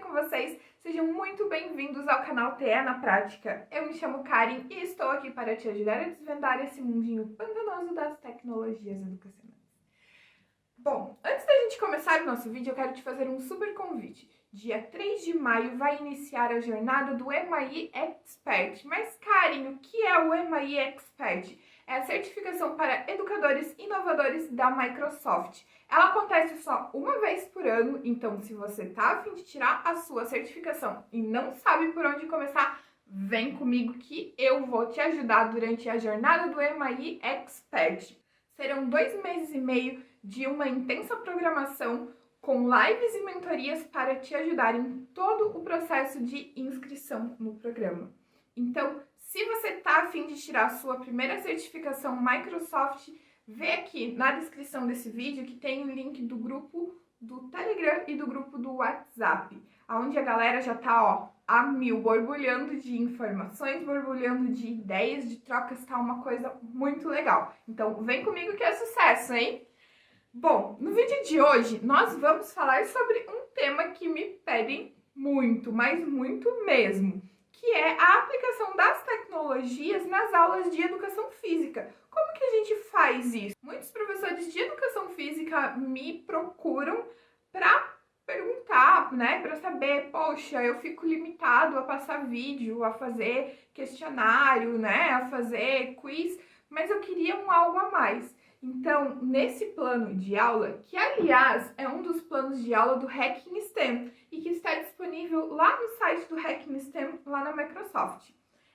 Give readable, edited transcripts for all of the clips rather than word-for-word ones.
com vocês? Sejam muito bem-vindos ao canal TE na Prática. Eu me chamo Karen e estou aqui para te ajudar a desvendar esse mundinho pantanoso das tecnologias educacionais. Bom, antes da gente começar o nosso vídeo, eu quero te fazer um super convite. Dia 3 de maio vai iniciar a jornada do EMAI Expert. Mas, Karen, o que é o EMAI Expert? É a certificação para educadores inovadores da Microsoft. Ela acontece só uma vez por ano, então se você tá a fim de tirar a sua certificação e não sabe por onde começar, vem comigo que eu vou te ajudar durante a jornada do EMAI Expert. Serão 2 meses e meio de uma intensa programação com lives e mentorias para te ajudar em todo o processo de inscrição no programa. Então, se você está a fim de tirar a sua primeira certificação Microsoft, vê aqui na descrição desse vídeo que tem o link do grupo do Telegram e do grupo do WhatsApp, onde a galera já tá, a mil, borbulhando de informações, borbulhando de ideias, de trocas, tá uma coisa muito legal. Então, vem comigo que é sucesso, hein? Bom, no vídeo de hoje, nós vamos falar sobre um tema que me pedem muito, mas muito mesmo, que é a aplicação das tecnologias nas aulas de educação física. Como que a gente faz isso? Muitos professores de educação física me procuram para perguntar, né, para saber, poxa, eu fico limitado a passar vídeo, a fazer questionário, né, a fazer quiz, mas eu queria algo a mais. Então, nesse plano de aula, que aliás é um dos planos de aula do Hacking STEM e que está disponível lá no site do Hacking STEM, lá na Microsoft.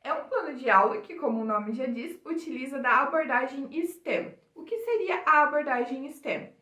É um plano de aula que, como o nome já diz, utiliza da abordagem STEM. O que seria a abordagem STEM?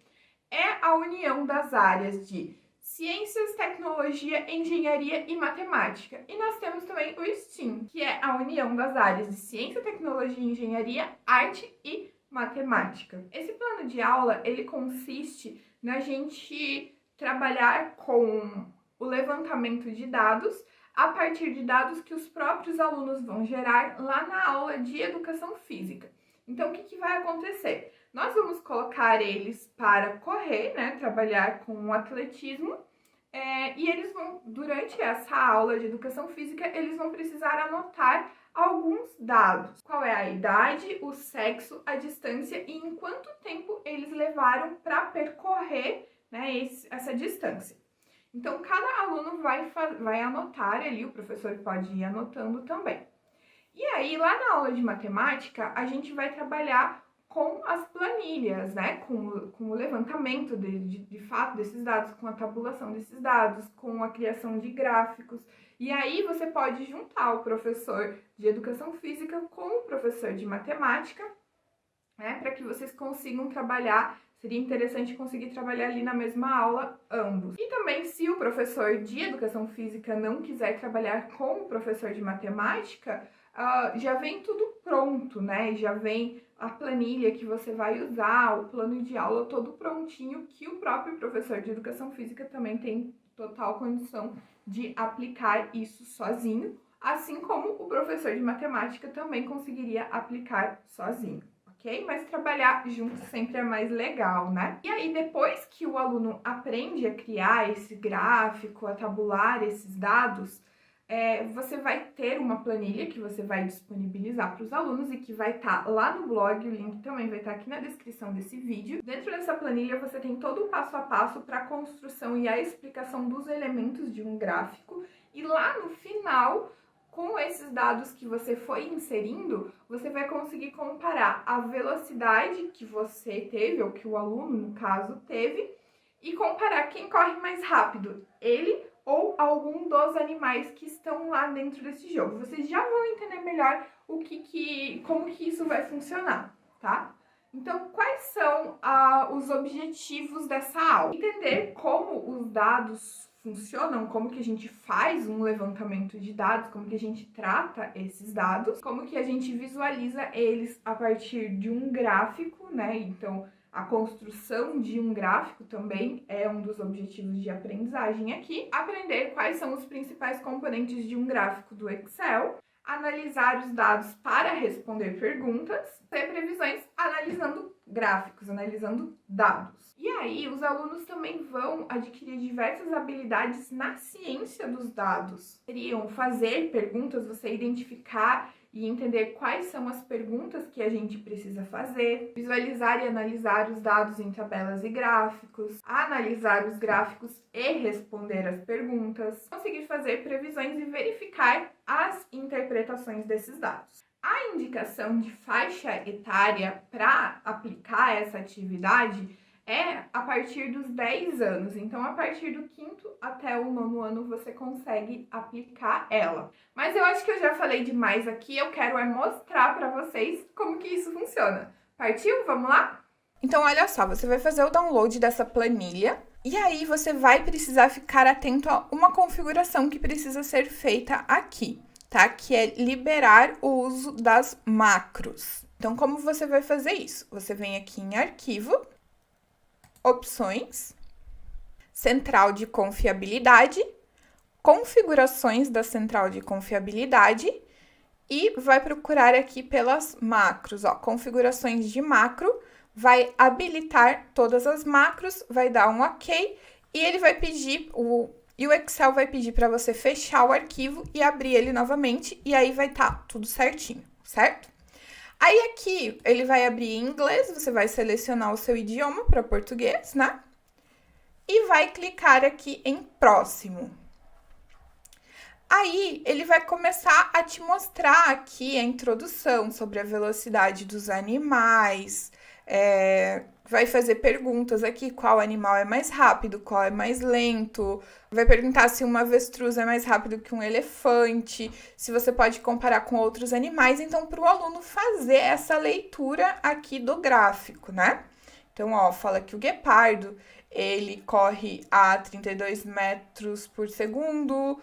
É a união das áreas de ciências, tecnologia, engenharia e matemática. E nós temos também o STEAM, que é a união das áreas de ciência, tecnologia, engenharia, arte e matemática. Esse plano de aula, ele consiste na gente trabalhar com o levantamento de dados a partir de dados que os próprios alunos vão gerar lá na aula de educação física. Então, o que vai acontecer? Nós vamos colocar eles para correr, né, trabalhar com o atletismo, e eles vão, durante essa aula de educação física, eles vão precisar anotar alguns dados. Qual é a idade, o sexo, a distância e em quanto tempo eles levaram para percorrer, né, essa distância. Então, cada aluno vai anotar ali, o professor pode ir anotando também. E aí, lá na aula de matemática, a gente vai trabalhar com as planilhas, né? Com o levantamento de fato desses dados, com a tabulação desses dados, com a criação de gráficos. E aí você pode juntar o professor de educação física com o professor de matemática, né? Para que vocês consigam trabalhar. Seria interessante conseguir trabalhar ali na mesma aula ambos. E também, se o professor de educação física não quiser trabalhar com o professor de matemática, já vem tudo pronto, né? Já vem a planilha que você vai usar, o plano de aula todo prontinho, que o próprio professor de educação física também tem total condição de aplicar isso sozinho, assim como o professor de matemática também conseguiria aplicar sozinho. Ok? Mas trabalhar junto sempre é mais legal, né? E aí, depois que o aluno aprende a criar esse gráfico, a tabular esses dados, você vai ter uma planilha que você vai disponibilizar para os alunos e que vai estar lá no blog, o link também vai estar aqui na descrição desse vídeo. Dentro dessa planilha você tem todo o passo a passo para a construção e a explicação dos elementos de um gráfico e lá no final, com esses dados que você foi inserindo, você vai conseguir comparar a velocidade que você teve, ou que o aluno, no caso, teve, e comparar quem corre mais rápido, ele ou algum dos animais que estão lá dentro desse jogo. Vocês já vão entender melhor como que isso vai funcionar, tá? Então, quais são os objetivos dessa aula? Entender como os dados funcionam, como que a gente faz um levantamento de dados, como que a gente trata esses dados, como que a gente visualiza eles a partir de um gráfico, né? Então, a construção de um gráfico também é um dos objetivos de aprendizagem aqui. Aprender quais são os principais componentes de um gráfico do Excel. analisar os dados para responder perguntas, ter previsões analisando gráficos, analisando dados. E aí, os alunos também vão adquirir diversas habilidades na ciência dos dados. Seriam fazer perguntas, você identificar e entender quais são as perguntas que a gente precisa fazer, visualizar e analisar os dados em tabelas e gráficos, analisar os gráficos e responder as perguntas, conseguir fazer previsões e verificar as interpretações desses dados. A indicação de faixa etária para aplicar essa atividade é a partir dos 10 anos. Então, a partir do 5º até o 9º ano, você consegue aplicar ela. Mas eu acho que eu já falei demais aqui, eu quero mostrar para vocês como que isso funciona. Partiu? Vamos lá? Então, olha só, você vai fazer o download dessa planilha e aí você vai precisar ficar atento a uma configuração que precisa ser feita aqui, tá? Que é liberar o uso das macros. Então, como você vai fazer isso? Você vem aqui em Arquivo, Opções, Central de Confiabilidade, Configurações da Central de Confiabilidade e vai procurar aqui pelas macros, ó, Configurações de macro, vai habilitar todas as macros, vai dar um OK e ele vai pedir, o Excel vai pedir para você fechar o arquivo e abrir ele novamente e aí vai estar tudo certinho, certo? Aí aqui, ele vai abrir em inglês, você vai selecionar o seu idioma para português, né? E vai clicar aqui em próximo. Aí, ele vai começar a te mostrar aqui a introdução sobre a velocidade dos animais, vai fazer perguntas aqui, qual animal é mais rápido, qual é mais lento, vai perguntar se uma avestruz é mais rápido que um elefante, se você pode comparar com outros animais, então para o aluno fazer essa leitura aqui do gráfico, né? Então, ó, fala que o guepardo, ele corre a 32 metros por segundo,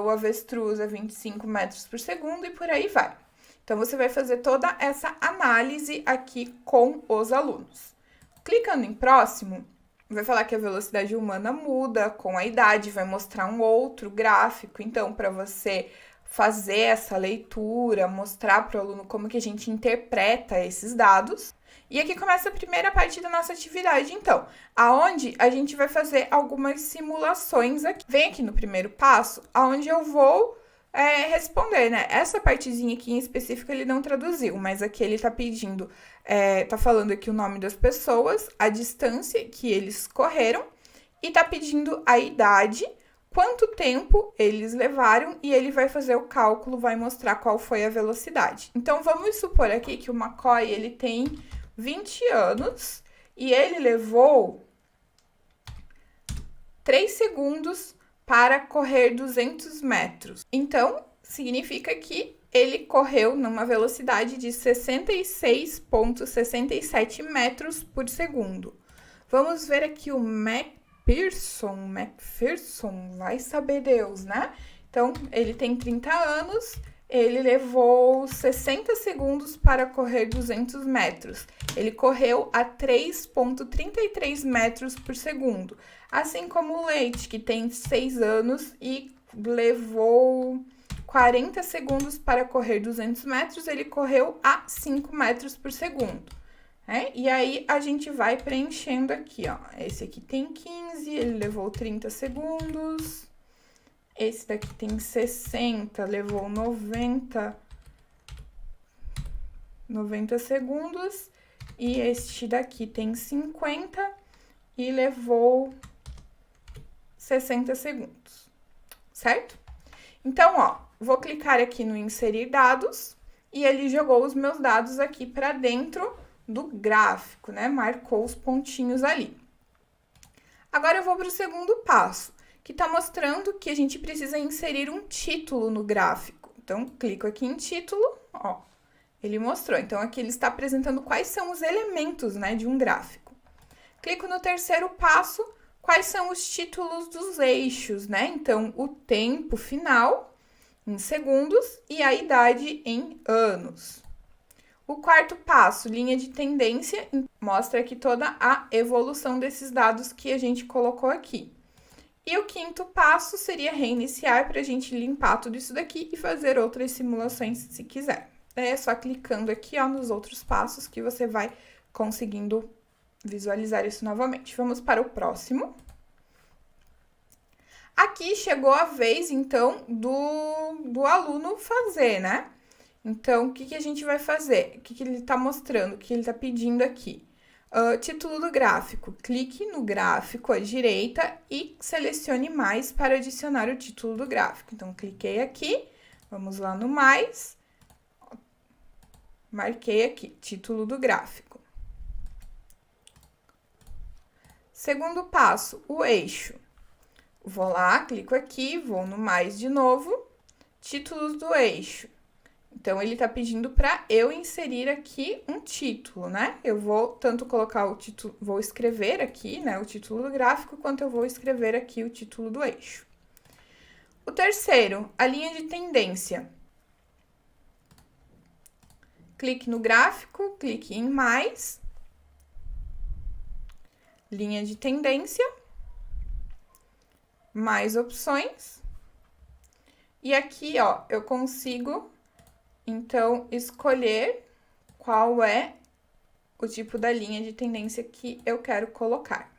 o avestruz a 25 metros por segundo e por aí vai. Então, você vai fazer toda essa análise aqui com os alunos. Clicando em próximo, vai falar que a velocidade humana muda com a idade, vai mostrar um outro gráfico. Então, para você fazer essa leitura, mostrar para o aluno como que a gente interpreta esses dados. E aqui começa a primeira parte da nossa atividade, então, aonde a gente vai fazer algumas simulações aqui. Vem aqui no primeiro passo, aonde eu vou responder, né? Essa partezinha aqui em específico ele não traduziu, mas aqui ele tá pedindo, tá falando aqui o nome das pessoas, a distância que eles correram e tá pedindo a idade, quanto tempo eles levaram e ele vai fazer o cálculo, vai mostrar qual foi a velocidade. Então, vamos supor aqui que o McCoy, ele tem 20 anos e ele levou 3 segundos para correr 200 metros. Então, significa que ele correu numa velocidade de 66,67 metros por segundo. Vamos ver aqui o McPherson, vai saber Deus, né? Então, ele tem 30 anos, ele levou 60 segundos para correr 200 metros. Ele correu a 3,33 metros por segundo. Assim como o Leite, que tem 6 anos e levou 40 segundos para correr 200 metros, ele correu a 5 metros por segundo. E aí, a gente vai preenchendo aqui, ó. Esse aqui tem 15, ele levou 30 segundos. Esse daqui tem 60, levou 90 segundos. E este daqui tem 50 e levou 60 segundos, certo? Então, ó, vou clicar aqui no inserir dados e ele jogou os meus dados aqui para dentro do gráfico, né? Marcou os pontinhos ali. Agora eu vou para o segundo passo, que está mostrando que a gente precisa inserir um título no gráfico. Então, clico aqui em título, ó, ele mostrou. Então, aqui ele está apresentando quais são os elementos, né, de um gráfico. Clico no terceiro passo, quais são os títulos dos eixos, né? Então, o tempo final em segundos e a idade em anos. O quarto passo, linha de tendência, mostra aqui toda a evolução desses dados que a gente colocou aqui. E o quinto passo seria reiniciar para a gente limpar tudo isso daqui e fazer outras simulações se quiser. É só clicando aqui, ó, nos outros passos que você vai conseguindo visualizar isso novamente. Vamos para o próximo. Aqui chegou a vez, então, do aluno fazer, né? Então, o que a gente vai fazer? O que ele está mostrando? O que ele está pedindo aqui? Título do gráfico. Clique no gráfico à direita e selecione mais para adicionar o título do gráfico. Então, cliquei aqui, vamos lá no mais, marquei aqui, título do gráfico. Segundo passo, o eixo. Vou lá, clico aqui, vou no mais de novo, títulos do eixo. Então, ele tá pedindo para eu inserir aqui um título, né? Eu vou tanto colocar o título, vou escrever aqui, né, o título do gráfico, quanto eu vou escrever aqui o título do eixo. O terceiro, a linha de tendência. Clique no gráfico, clique em mais, linha de tendência, mais opções. E aqui, ó, eu consigo, então, escolher qual é o tipo da linha de tendência que eu quero colocar.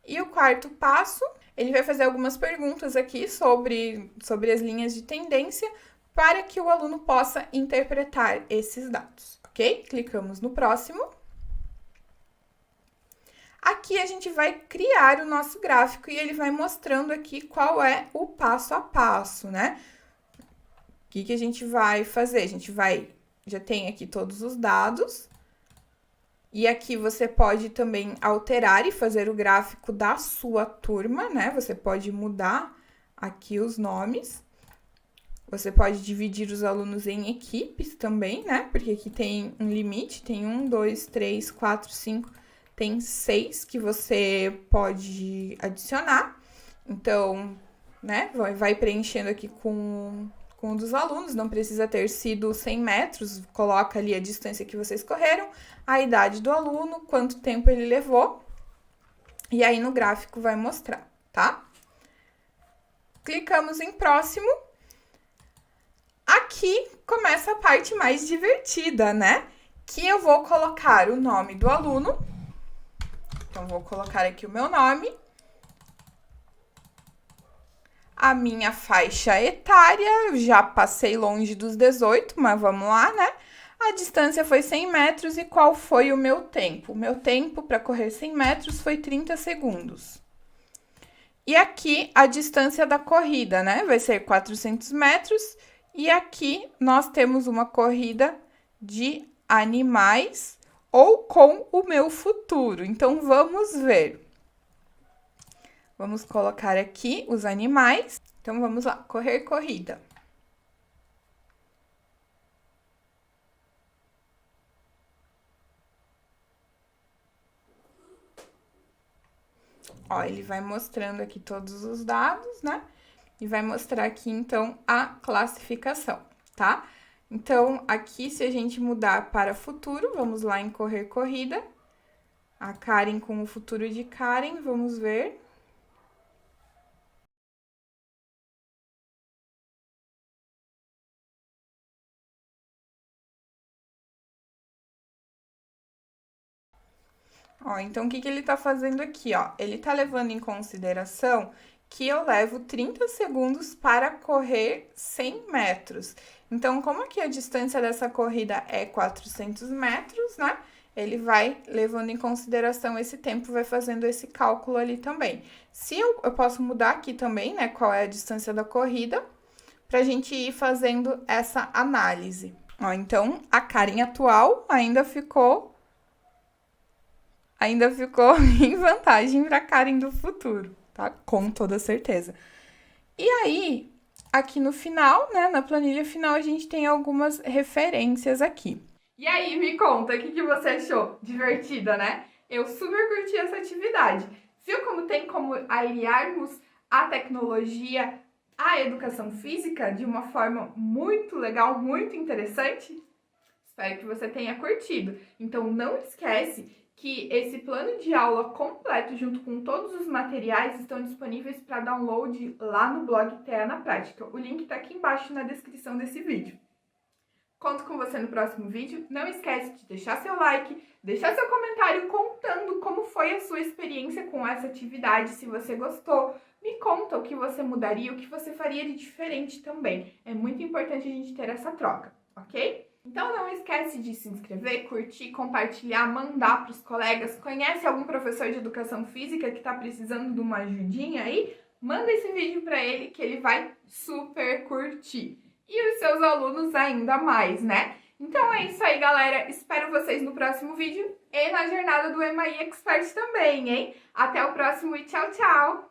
E o quarto passo, ele vai fazer algumas perguntas aqui sobre as linhas de tendência para que o aluno possa interpretar esses dados, ok? Clicamos no próximo. Aqui a gente vai criar o nosso gráfico e ele vai mostrando aqui qual é o passo a passo, né? O que a gente vai fazer? A gente já tem aqui todos os dados. E aqui você pode também alterar e fazer o gráfico da sua turma, né? Você pode mudar aqui os nomes. Você pode dividir os alunos em equipes também, né? Porque aqui tem um limite, tem 1, 2, 3, 4, 5, tem 6 que você pode adicionar. Então, né? Vai preenchendo aqui com um dos alunos, não precisa ter sido 100 metros, coloca ali a distância que vocês correram, a idade do aluno, quanto tempo ele levou, e aí no gráfico vai mostrar, tá? Clicamos em próximo. Aqui começa a parte mais divertida, né? Que eu vou colocar o nome do aluno. Então, vou colocar aqui o meu nome. A minha faixa etária, eu já passei longe dos 18, mas vamos lá, né? A distância foi 100 metros e qual foi o meu tempo? O meu tempo para correr 100 metros foi 30 segundos. E aqui a distância da corrida, né? Vai ser 400 metros. E aqui nós temos uma corrida de animais ou com o meu futuro. Então, vamos ver. Vamos colocar aqui os animais. Então, vamos lá, correr corrida. Ó, ele vai mostrando aqui todos os dados, né? E vai mostrar aqui, então, a classificação, tá? Então, aqui, se a gente mudar para futuro, vamos lá em correr corrida. A Karen com o futuro de Karen, vamos ver. Ó, então, o que ele tá fazendo aqui, ó? Ele tá levando em consideração que eu levo 30 segundos para correr 100 metros. Então, como aqui a distância dessa corrida é 400 metros, né? Ele vai levando em consideração esse tempo, vai fazendo esse cálculo ali também. Se eu posso mudar aqui também, né, qual é a distância da corrida, pra gente ir fazendo essa análise. Ó, então, a Karen atual ainda ficou em vantagem para Karen do futuro, tá? Com toda certeza. E aí, aqui no final, né, na planilha final, a gente tem algumas referências aqui. E aí, me conta, o que você achou? Divertida, né? Eu super curti essa atividade. Viu como tem como aliarmos a tecnologia à educação física de uma forma muito legal, muito interessante? Espero que você tenha curtido. Então, não esquece que esse plano de aula completo, junto com todos os materiais, estão disponíveis para download lá no blog TEA na Prática. O link está aqui embaixo na descrição desse vídeo. Conto com você no próximo vídeo. Não esquece de deixar seu like, deixar seu comentário contando como foi a sua experiência com essa atividade, se você gostou. Me conta o que você mudaria, o que você faria de diferente também. É muito importante a gente ter essa troca, ok? Então não esquece de se inscrever, curtir, compartilhar, mandar para os colegas. Conhece algum professor de educação física que está precisando de uma ajudinha aí? Manda esse vídeo para ele que ele vai super curtir. E os seus alunos ainda mais, né? Então é isso aí, galera. Espero vocês no próximo vídeo e na jornada do MAI Expert também, hein? Até o próximo e tchau, tchau!